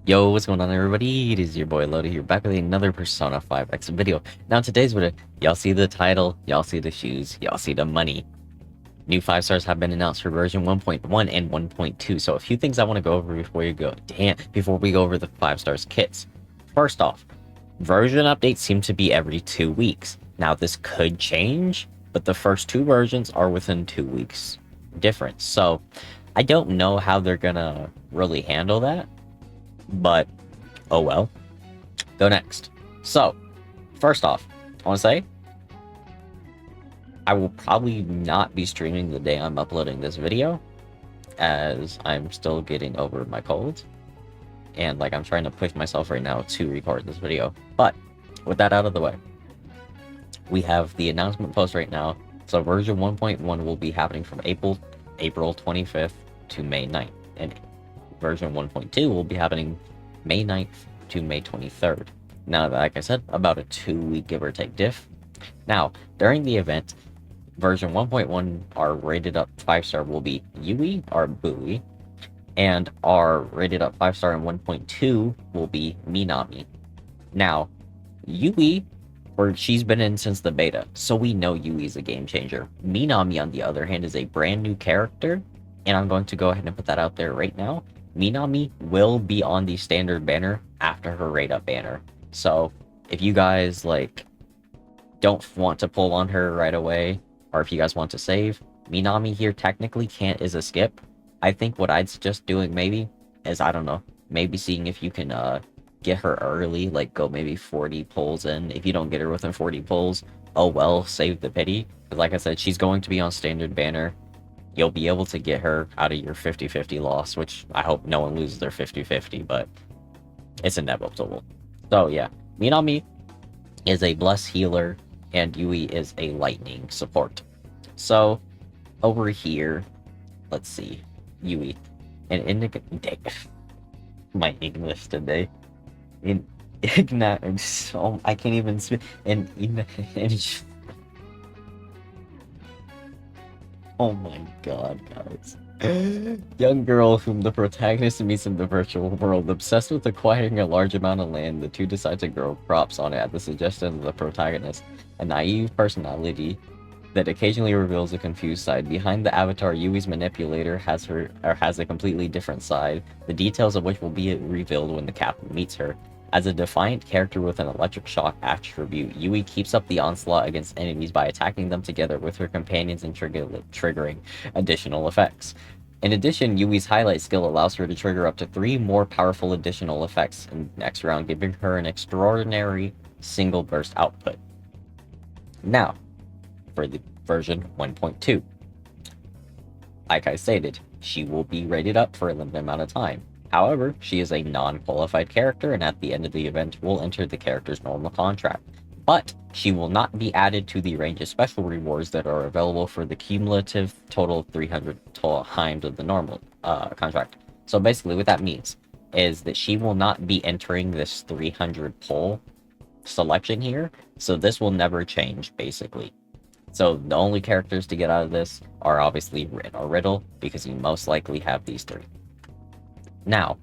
Yo, what's going on everybody? It is your boy Loda here, back with another Persona 5X video. Now in today's video, y'all see the title, y'all see the shoes, y'all see the money. New 5 stars have been announced for version 1.1 and 1.2, so a few things I want to go over before we go over the 5 stars kits. First off, version updates seem to be every 2 weeks. Now this could change, but the first 2 versions are within 2 weeks difference, so I don't know how they're gonna really handle that. But, oh well. Go next. So, first off, I want to say, I will probably not be streaming the day I'm uploading this video, as I'm still getting over my cold. And, I'm trying to push myself right now to record this video. But, with that out of the way, we have the announcement post right now. So, version 1.1 will be happening from April 25th to May 9th. And version 1.2 will be happening May 9th to May 23rd. Now, like I said, about a 2-week give or take diff. Now, during the event, version 1.1, our rated up 5-star will be Yui, or Bui, and our rated up 5-star in 1.2 will be Minami. Now, Yui, she's been in since the beta, so we know Yui's a game changer. Minami, on the other hand, is a brand new character, and I'm going to go ahead and put that out there right now. Minami will be on the standard banner after her rate up banner. So if you guys don't want to pull on her right away, or if you guys want to save, Minami here technically is a skip. I think what I'd suggest doing maybe is, I don't know, maybe seeing if you can get her early, go maybe 40 pulls in. If you don't get her within 40 pulls, oh well, save the pity. But like I said, she's going to be on standard banner. You'll be able to get her out of your 50-50 loss, which I hope no one loses their 50-50, but it's inevitable. So yeah, Minami is a bless healer, and Yui is a lightning support. So over here, let's see, Yui, and my English today, I can't even speak, oh my god, guys. Young girl whom the protagonist meets in the virtual world. Obsessed with acquiring a large amount of land, the two decide to grow crops on it at the suggestion of the protagonist. A naive personality that occasionally reveals a confused side. Behind the avatar, Yui's manipulator has a completely different side, the details of which will be revealed when the captain meets her. As a defiant character with an electric shock attribute, Yui keeps up the onslaught against enemies by attacking them together with her companions and triggering additional effects. In addition, Yui's highlight skill allows her to trigger up to 3 more powerful additional effects in the next round, giving her an extraordinary single burst output. Now, for the version 1.2. Like I stated, she will be rated up for a limited amount of time. However, she is a non-qualified character, and at the end of the event will enter the character's normal contract. But she will not be added to the range of special rewards that are available for the cumulative total of 300 times of the normal contract. So basically what that means is that she will not be entering this 300 pull selection here, so this will never change, basically. So the only characters to get out of this are obviously Rin or Riddle, because you most likely have these 3. Now,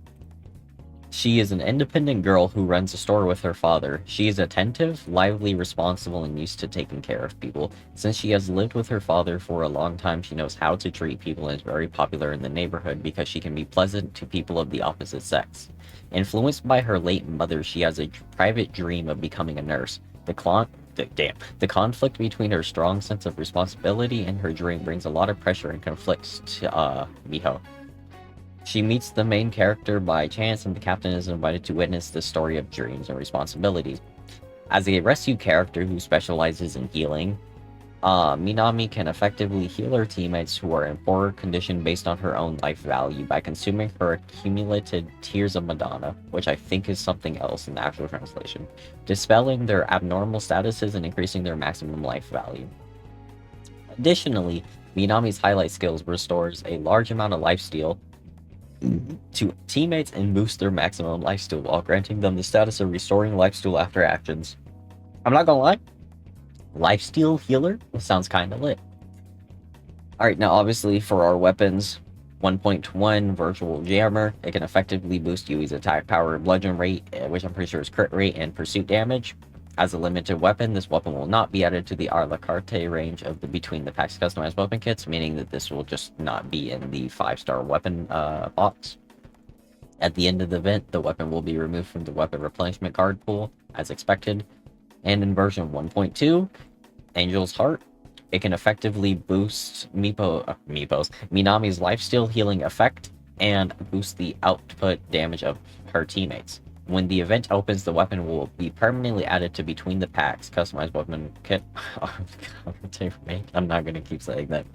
she is an independent girl who runs a store with her father. She is attentive, lively, responsible, and used to taking care of people. Since she has lived with her father for a long time, she knows how to treat people and is very popular in the neighborhood because she can be pleasant to people of the opposite sex. Influenced by her late mother, she has a private dream of becoming a nurse. The conflict between her strong sense of responsibility and her dream brings a lot of pressure and conflicts to Miho. She meets the main character by chance, and the captain is invited to witness the story of dreams and responsibilities. As a rescue character who specializes in healing, Minami can effectively heal her teammates who are in poor condition based on her own life value by consuming her accumulated Tears of Madonna, which I think is something else in the actual translation, dispelling their abnormal statuses and increasing their maximum life value. Additionally, Minami's highlight skills restores a large amount of lifesteal to teammates and boost their maximum lifesteal while granting them the status of restoring lifesteal after actions. I'm not gonna lie, lifesteal healer sounds kinda lit. Alright, now obviously for our weapons, 1.1 Virtual Jammer. It can effectively boost Yui's attack power, bludgeon rate, which I'm pretty sure is crit rate, and pursuit damage. As a limited weapon, this weapon will not be added to the a la carte range of the Between the Packs customized weapon kits, meaning that this will just not be in the 5-star weapon box. At the end of the event, the weapon will be removed from the weapon replenishment card pool, as expected. And in version 1.2, Angel's Heart, it can effectively boost Minami's lifesteal healing effect and boost the output damage of her teammates. When the event opens, the weapon will be permanently added to Between the Packs customized weapon kit. I'm not going to keep saying that.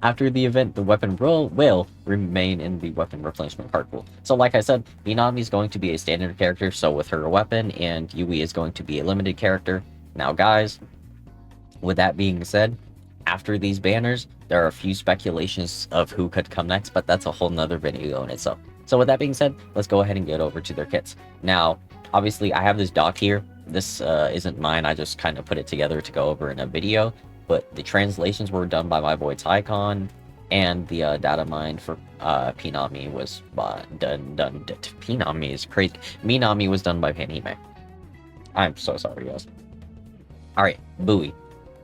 After the event, the weapon will remain in the weapon replenishment card pool. So like I said, Minami is going to be a standard character, so with her weapon, and Yui is going to be a limited character. Now guys, with that being said, after these banners, there are a few speculations of who could come next, but that's a whole nother video in itself. So with that being said, let's go ahead and get over to their kits. Now, obviously, I have this doc here. This isn't mine. I just kind of put it together to go over in a video. But the translations were done by my boy Tycon, and the data mine for Minami was done. Minami is crazy. Minami was done by Panime. I'm so sorry, guys. All right, Bui.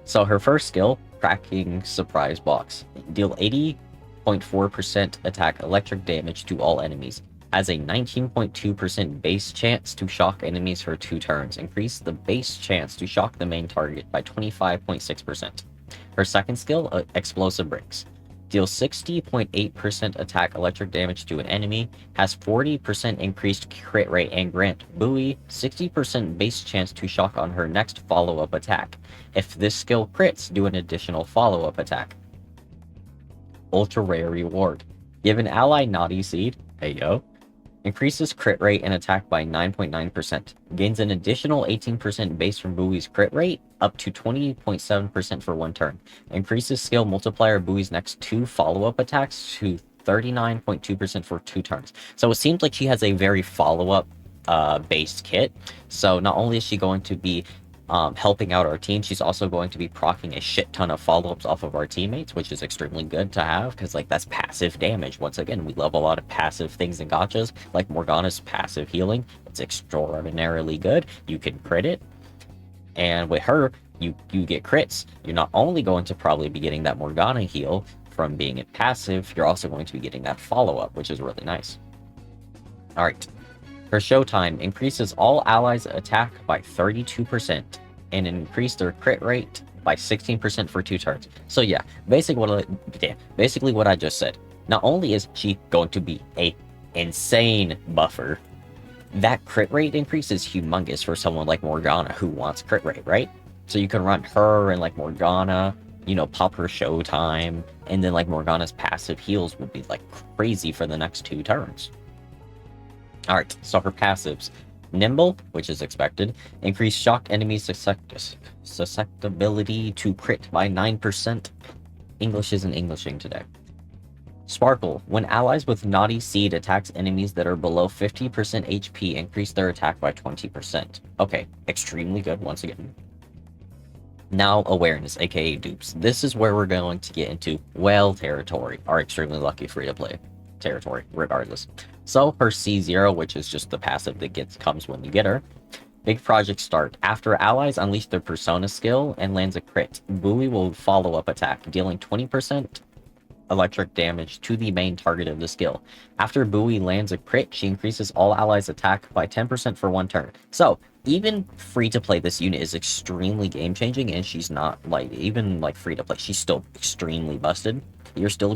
So her first skill, cracking surprise box. Deal 80.4% attack electric damage to all enemies. Has a 19.2% base chance to shock enemies for 2 turns. Increase the base chance to shock the main target by 25.6%. Her second skill, explosive bricks. Deal 60.8% attack electric damage to an enemy. Has 40% increased crit rate and grant Bui 60% base chance to shock on her next follow-up attack. If this skill crits, do an additional follow-up attack. Ultra rare reward. Give an ally Naughty Seed. Hey yo. Increases crit rate and attack by 9.9%. Gains an additional 18% base from Bui's crit rate, up to 20.7% for 1 turn. Increases skill multiplier Bui's next 2 follow-up attacks to 39.2% for 2 turns. So it seems like she has a very follow-up based kit. So not only is she going to be helping out our team, she's also going to be proccing a shit ton of follow-ups off of our teammates, which is extremely good to have, because like that's passive damage. Once again, we love a lot of passive things in gachas, like Morgana's passive healing. It's extraordinarily good. You can crit it, and with her, you get crits. You're not only going to probably be getting that Morgana heal from being passive, you're also going to be getting that follow-up, which is really nice. Alright. Her showtime increases all allies' attack by 32% and increase their crit rate by 16% for 2 turns. So yeah, basically what I just said. Not only is she going to be a insane buffer, that crit rate increase is humongous for someone like Morgana who wants crit rate, right? So you can run her and like Morgana, you know, pop her showtime, and then like Morgana's passive heals will be like crazy for the next 2 turns. Alright, so her passives. Nimble, which is expected. Increase shock enemies susceptibility to crit by 9%. English isn't Englishing today. Sparkle. When allies with Naughty Seed attacks enemies that are below 50% HP, increase their attack by 20%. Okay, extremely good once again. Now awareness, aka dupes. This is where we're going to get into whale territory, our extremely lucky free-to-play territory, regardless. So her C0, which is just the passive that comes when you get her. Big project start. After allies unleash their persona skill and lands a crit, Bui will follow up attack, dealing 20% electric damage to the main target of the skill. After Bui lands a crit, she increases all allies' attack by 10% for 1 turn. So even free to play, this unit is extremely game changing, and she's not like even like free to play. She's still extremely busted. You're still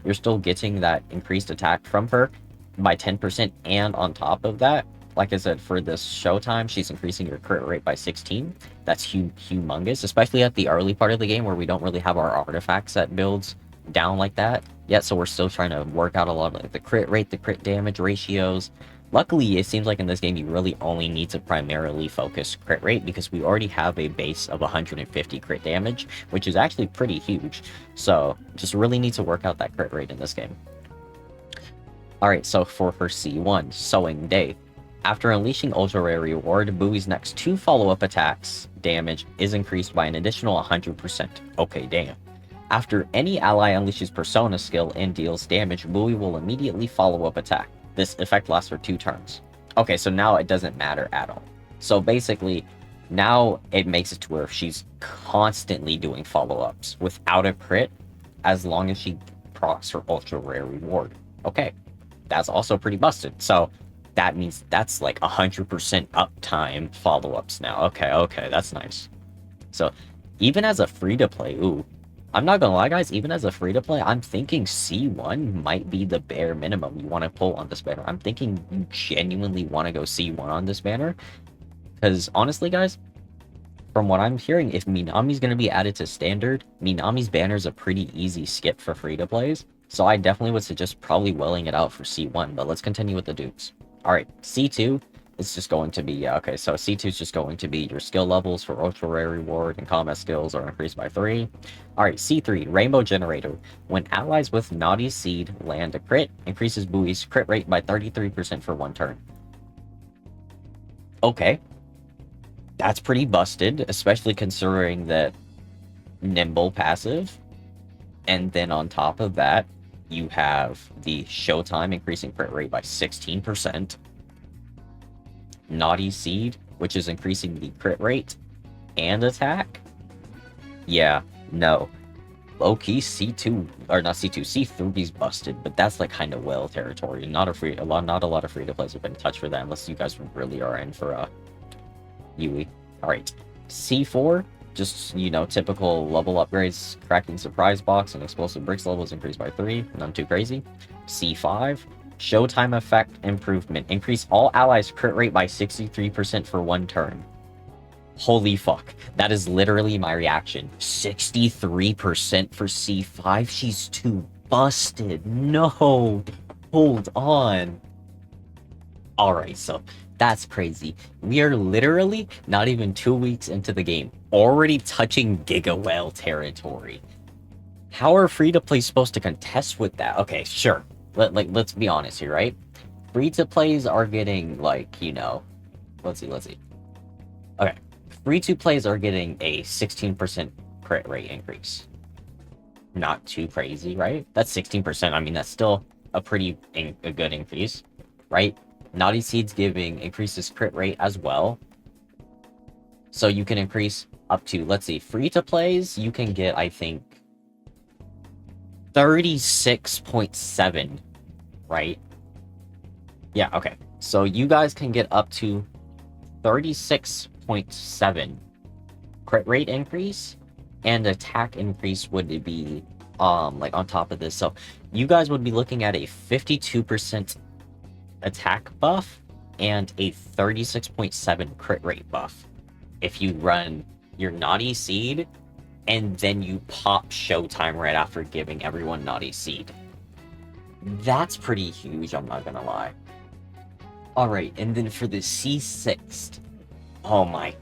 you're still getting that increased attack from her by 10%, and on top of that, like I said, for this showtime, she's increasing your crit rate by 16. That's humongous, especially at the early part of the game where we don't really have our artifacts that builds down like that yet. So we're still trying to work out a lot of like the crit rate, the crit damage ratios. Luckily, it seems like in this game, you really only need to primarily focus crit rate because we already have a base of 150 crit damage, which is actually pretty huge. So just really need to work out that crit rate in this game. Alright, so for her C1, Sowing Day. After unleashing Ultra Rare Reward, Bui's next 2 follow-up attacks damage is increased by an additional 100%. Okay, damn. After any ally unleashes Persona skill and deals damage, Bowie will immediately follow up attack. This effect lasts for 2 turns. Okay, so now it doesn't matter at all. So basically, now it makes it to where she's constantly doing follow-ups without a crit as long as she procs her ultra rare reward. Okay, that's also pretty busted. So that means that's like 100% uptime follow-ups now. Okay, that's nice. So even as a free-to-play, ooh, I'm not gonna lie, guys, even as a free-to-play, I'm thinking C1 might be the bare minimum you want to pull on this banner. I'm thinking you genuinely want to go C1 on this banner. Because honestly, guys, from what I'm hearing, if Minami's going to be added to standard, Minami's banner is a pretty easy skip for free-to-plays. So I definitely would suggest probably welling it out for C1, but let's continue with the dupes. Alright, C2 is just going to be, yeah, okay, so C2 is just going to be your skill levels for ultra rare reward and combat skills are increased by 3. Alright, C3, Rainbow Generator. When allies with Naughty Seed land a crit, increases Bowie's crit rate by 33% for 1 turn. Okay. That's pretty busted, especially considering that Nimble passive. And then on top of that, you have the Showtime increasing crit rate by 16%. Naughty Seed, which is increasing the crit rate and attack. Yeah, no. Low-key C2, or not C2, C3's busted, but that's like kind of well territory. Not a lot of free-to-plays have been touched for that unless you guys really are in for Yui. Alright. C4, just, you know, typical level upgrades, cracking surprise box and explosive bricks levels increased by 3, none too crazy. C5, Showtime effect improvement. Increase all allies' crit rate by 63% for 1 turn. Holy fuck. That is literally my reaction. 63% for C5? She's too busted. No. Hold on. Alright, so that's crazy. We are literally not even 2 weeks into the game, already touching Giga Whale territory. How are free-to-play supposed to contest with that? Okay, sure. Let's be honest here, right? Free-to-plays are getting, like, you know... Let's see. Okay. Free-to-plays are getting a 16% crit rate increase. Not too crazy, right? That's 16%. I mean, that's still a pretty a good increase, right? Naughty Seed's giving increases crit rate as well. So you can increase up to, let's see, free-to-plays, you can get, I think, 36.7, right? Yeah, okay. So you guys can get up to 36.7 crit rate increase, and attack increase would be, like, on top of this. So you guys would be looking at a 52% attack buff and a 36.7 crit rate buff if you run your Naughty Seed and then you pop Showtime right after giving everyone Naughty Seed. That's pretty huge, I'm not gonna lie. Alright, and then for the C6, oh my,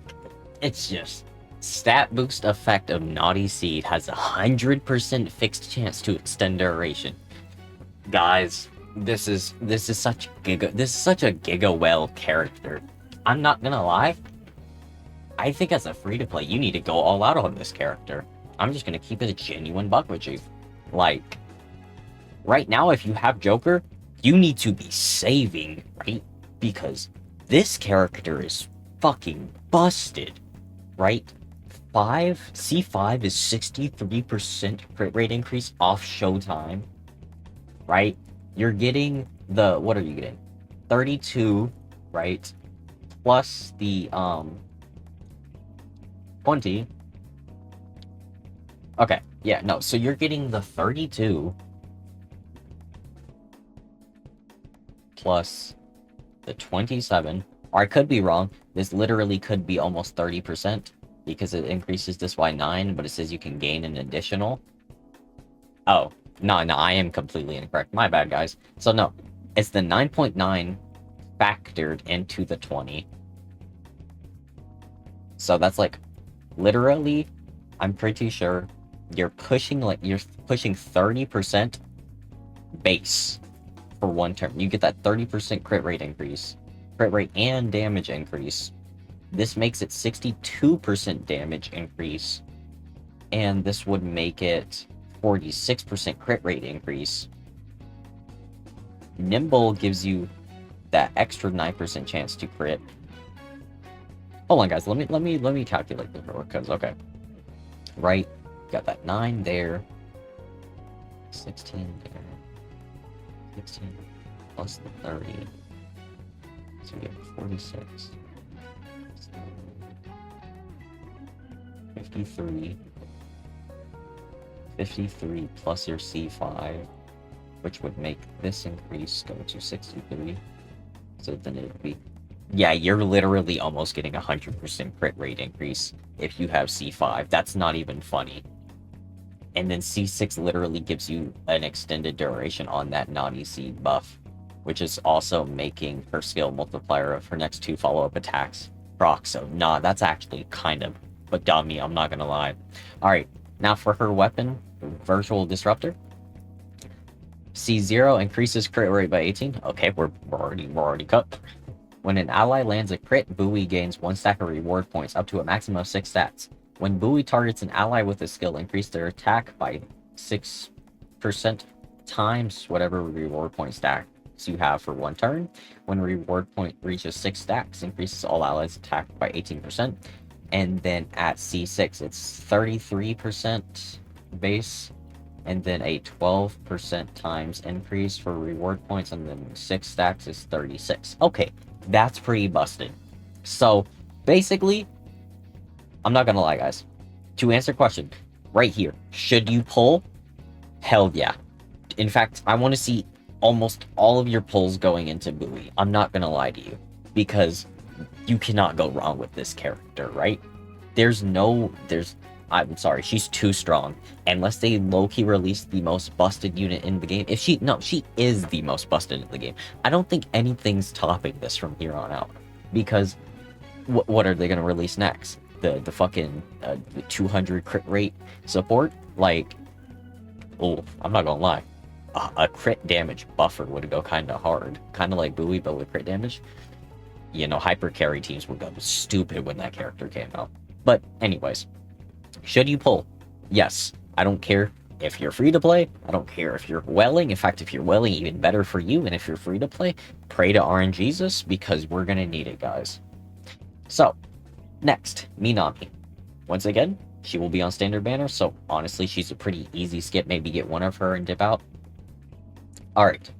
it's just stat boost effect of Naughty Seed has 100% fixed chance to extend duration. Guys, this is such a Giga Whale character. I'm not gonna lie. I think as a free-to-play, you need to go all out on this character. I'm just gonna keep it a genuine buck with you. Like, right now, if you have Joker, you need to be saving, right? Because this character is fucking busted, right? C5 is 63% crit rate increase off Showtime, right? You're getting the, what are you getting? 32, right? Plus the, 20. Okay, yeah, no, so you're getting the 32 plus the 27, or I could be wrong. This literally could be almost 30% because it increases this by 9, but it says you can gain an additional. Oh, no, I am completely incorrect. My bad, guys. So no, it's the 9.9 factored into the 20. So that's like, literally, I'm pretty sure you're pushing 30% base for 1 turn. You get that 30% crit rate increase, crit rate and damage increase. This makes it 62% damage increase, and this would make it 46% crit rate increase. Nimble gives you that extra 9% chance to crit. Hold on, guys. Let me calculate this real quick, because okay. Right, got that 9 there. 16 there. 16 plus the 30. So we have 46. 53. 53 plus your C5, which would make this increase go to 63. So then it would be... Yeah, you're literally almost getting 100% crit rate increase if you have C5. That's not even funny. And then C6 literally gives you an extended duration on that non-EC buff, which is also making her skill multiplier of her next 2 follow-up attacks proc. So, nah, that's actually kind of a dummy, I'm not gonna lie. Alright, now for her weapon, Virtual Disruptor. C0 increases crit rate by 18. Okay, we're already cut. When an ally lands a crit, Buoy gains 1 stack of reward points, up to a maximum of 6 stats. When Buoy targets an ally with a skill, increase their attack by 6% times whatever reward point stacks you have for 1 turn. When a reward point reaches 6 stacks, increases all allies' attack by 18%. And then at C6, it's 33% base, and then a 12% times increase for reward points, and then 6 stacks is 36. Okay, that's pretty busted. So, basically, I'm not gonna lie, guys. To answer the question, right here, should you pull? Hell yeah. In fact, I want to see almost all of your pulls going into Buoy. I'm not gonna lie to you, because you cannot go wrong with this character, right? I'm sorry, she's too strong. Unless they low-key release the most busted unit in the game. She is the most busted in the game. I don't think anything's topping this from here on out. Because, what are they gonna release next? The fucking 200 crit rate support? Like, oh, I'm not gonna lie. A crit damage buffer would go kind of hard. Kind of like Buoy, but with crit damage. You know, hyper carry teams would go stupid when that character came out. But, anyways. Should you pull? Yes. I don't care if you're free to play. I don't care if you're welling. In fact, if you're welling, even better for you. And if you're free to play, pray to RNGesus, because we're gonna need it, guys. So, next, Minami. Once again, she will be on standard banner, so honestly, she's a pretty easy skip. Maybe get one of her and dip out. Alright.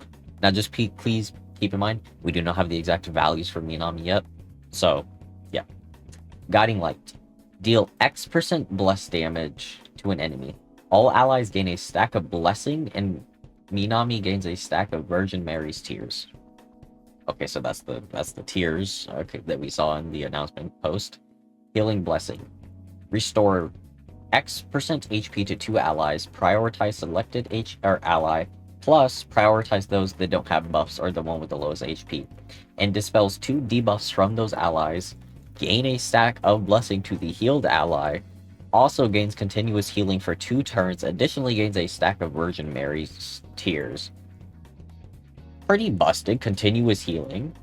Now just please keep in mind, we do not have the exact values for Minami yet. So, yeah. Guiding Light. Deal X% bless damage to an enemy. All allies gain a stack of Blessing, and Minami gains a stack of Virgin Mary's Tears. Okay, so that's the tears that we saw in the announcement post. Healing Blessing. Restore X% HP to 2 allies. Prioritize selected ally. Plus, prioritize those that don't have buffs or the one with the lowest HP. And dispels 2 debuffs from those allies. Gain a stack of Blessing to the healed ally. Also gains continuous healing for 2 turns. Additionally gains a stack of Virgin Mary's Tears. Pretty busted. Continuous healing.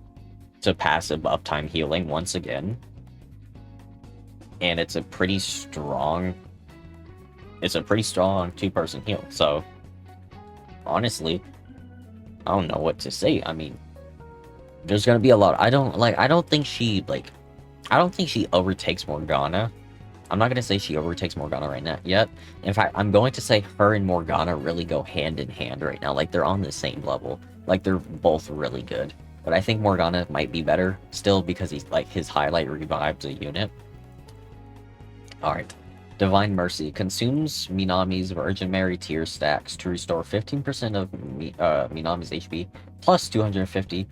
To passive uptime healing once again. And it's a pretty strong 2-person heal. So, honestly, I don't know what to say. I mean, there's gonna be a lot. I don't think she overtakes Morgana. I'm not gonna say she overtakes Morgana right now yet. In fact, I'm going to say her and Morgana really go hand in hand right now. Like, they're on the same level. Like, they're both really good. But I think Morgana might be better still, because he's like, his highlight revives a unit. Alright. Divine Mercy consumes Minami's Virgin Mary tier stacks to restore 15% of Minami's HP plus 250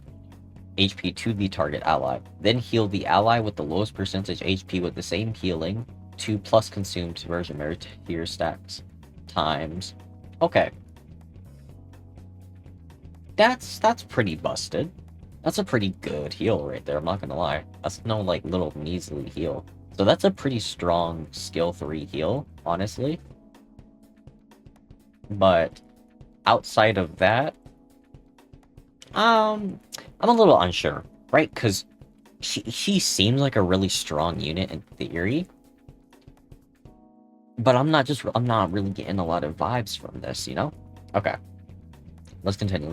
HP to the target ally. Then heal the ally with the lowest percentage HP with the same healing to plus consumed Virgin Mary tier stacks times. Okay. That's pretty busted. That's a pretty good heal right there, I'm not gonna lie. That's no like little measly heal. So that's a pretty strong skill 3 heal, honestly. But outside of that, I'm a little unsure, right? Because she seems like a really strong unit in theory. But I'm not really getting a lot of vibes from this, you know? Okay. Let's continue.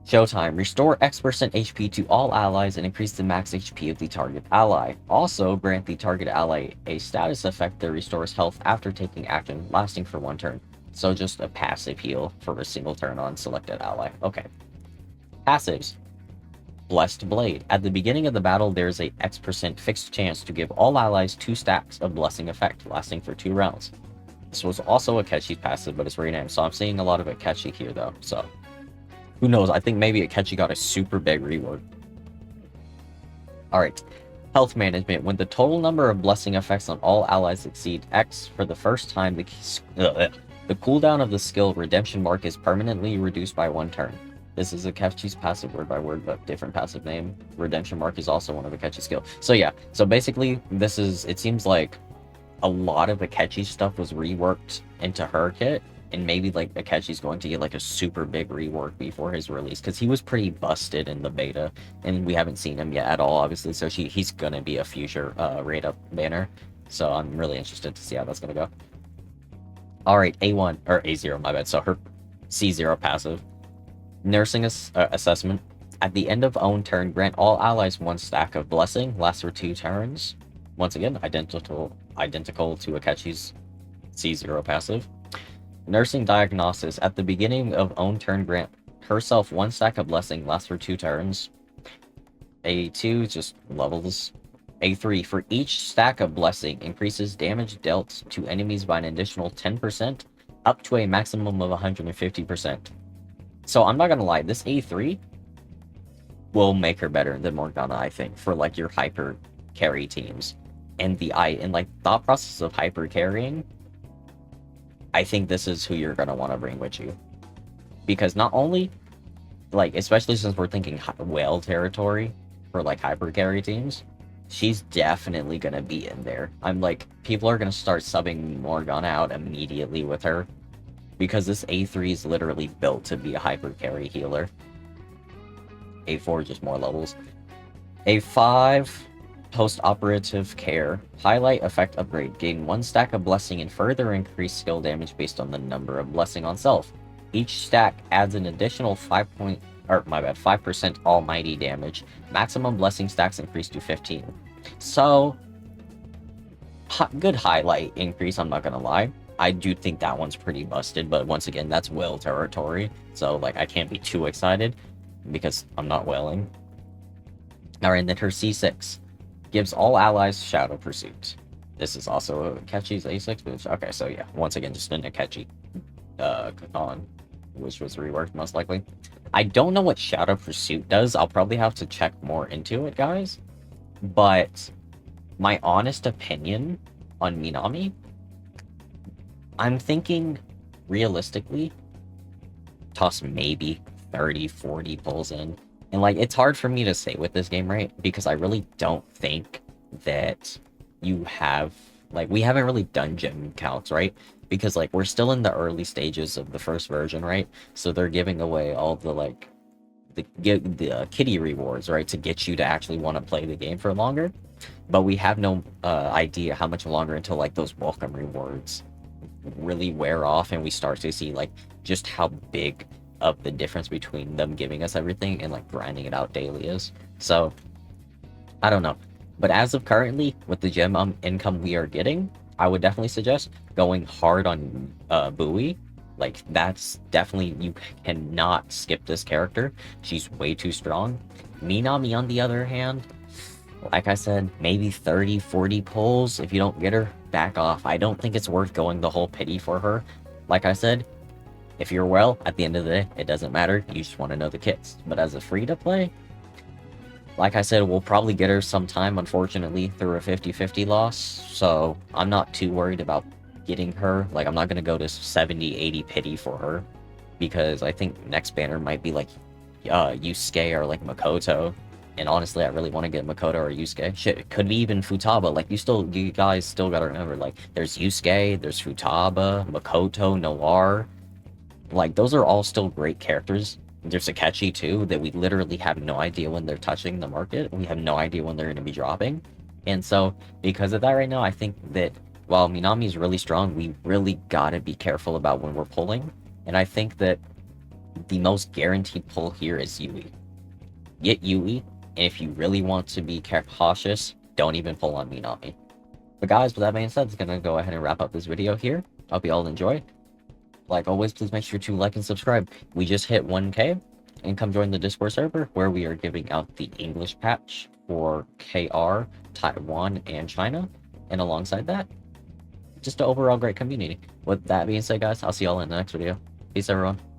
Showtime. Restore X% HP to all allies and increase the max HP of the target ally. Also, grant the target ally a status effect that restores health after taking action, lasting for 1 turn. So just a passive heal for a single turn on selected ally. Okay. Passives. Blessed Blade. At the beginning of the battle, there's a X% fixed chance to give all allies 2 stacks of Blessing effect, lasting for 2 rounds. This was also a Akechi passive, but it's renamed, so I'm seeing a lot of Akechi here, though, so... Who knows, I think maybe Akechi got a super big rework. Alright. Health management. When the total number of blessing effects on all allies exceed X for the first time, the cooldown of the skill Redemption Mark is permanently reduced by 1 turn. This is Akechi's passive word by word, but different passive name. Redemption Mark is also one of Akechi's skill. So yeah, so basically, this is, it seems like a lot of Akechi's stuff was reworked into her kit, and maybe like Akechi's going to get like a super big rework before his release, because he was pretty busted in the beta, and we haven't seen him yet at all, obviously. So he's gonna be a future rate up banner. So I'm really interested to see how that's gonna go. All right, A1 or A0, my bad. So her C0 passive, nursing assessment. At the end of own turn, grant all allies 1 stack of blessing. Lasts for 2 turns. Once again, identical to Akechi's C0 passive. Nursing Diagnosis. At the beginning of own turn, grant herself 1 stack of blessing, lasts for 2 turns. A2, just levels. A3, for each stack of blessing, increases damage dealt to enemies by an additional 10%, up to a maximum of 150%. So I'm not gonna lie, this A3 will make her better than Morgana, I think, for like your hyper carry teams. And like thought process of hyper carrying, I think this is who you're gonna want to bring with you, because not only, like, especially since we're thinking whale territory for like hyper carry teams, she's definitely gonna be in there. I'm like, people are gonna start subbing Morgana out immediately with her, because this A3 is literally built to be a hyper carry healer. A4, just more levels. A5, post-operative care. Highlight effect upgrade. Gain 1 stack of blessing and further increase skill damage based on the number of blessing on self. Each stack adds an additional 5% almighty damage. Maximum blessing stacks increase to 15. So, good highlight increase, I'm not gonna lie. I do think that one's pretty busted, but once again, that's whale territory, so like I can't be too excited because I'm not whaling. Alright, and then her C6 gives all allies Shadow Pursuit. This is also Akechi's A6, which, okay, so yeah, once again, just an Akechi Kakan, which was reworked most likely. I don't know what Shadow Pursuit does. I'll probably have to check more into it, guys. But my honest opinion on Minami, I'm thinking realistically, toss maybe 30, 40 pulls in. And like, it's hard for me to say with this game, right? Because I really don't think that you have, like, we haven't really done gem counts, right? Because like, we're still in the early stages of the first version, right? So they're giving away all the like, the kitty rewards, right? To get you to actually want to play the game for longer. But we have no idea how much longer until like those welcome rewards really wear off and we start to see like just how big of the difference between them giving us everything and like grinding it out daily is. So I don't know, but as of currently, with the gem income we are getting, I would definitely suggest going hard on Bowie. Like, that's definitely, you cannot skip this character. She's way too strong. Minami, on the other hand, like I said, maybe 30, 40 pulls. If you don't get her, back off. I don't think it's worth going the whole pity for her. Like I said, if you're well, at the end of the day, it doesn't matter. You just want to know the kits. But as a free-to-play, like I said, we'll probably get her sometime, unfortunately, through a 50-50 loss. So I'm not too worried about getting her. Like, I'm not going to go to 70, 80 pity for her. Because I think next banner might be like Yusuke or like Makoto. And honestly, I really want to get Makoto or Yusuke. Shit, it could be even Futaba. Like, you guys still gotta remember, like, there's Yusuke, there's Futaba, Makoto, Noir. Like, those are all still great characters. There's Akechi, too, that we literally have no idea when they're touching the market. We have no idea when they're going to be dropping. And so, because of that right now, I think that while Minami is really strong, we really gotta be careful about when we're pulling. And I think that the most guaranteed pull here is Yui. Get Yui, and if you really want to be cautious, don't even pull on Minami. But guys, with that being said, it's gonna go ahead and wrap up this video here. Hope you all enjoy. Like always, please make sure to like and subscribe. We just hit 1K, and come join the Discord server where we are giving out the English patch for KR, Taiwan, and China. And alongside that, just an overall great community. With that being said, guys, I'll see y'all in the next video. Peace, everyone.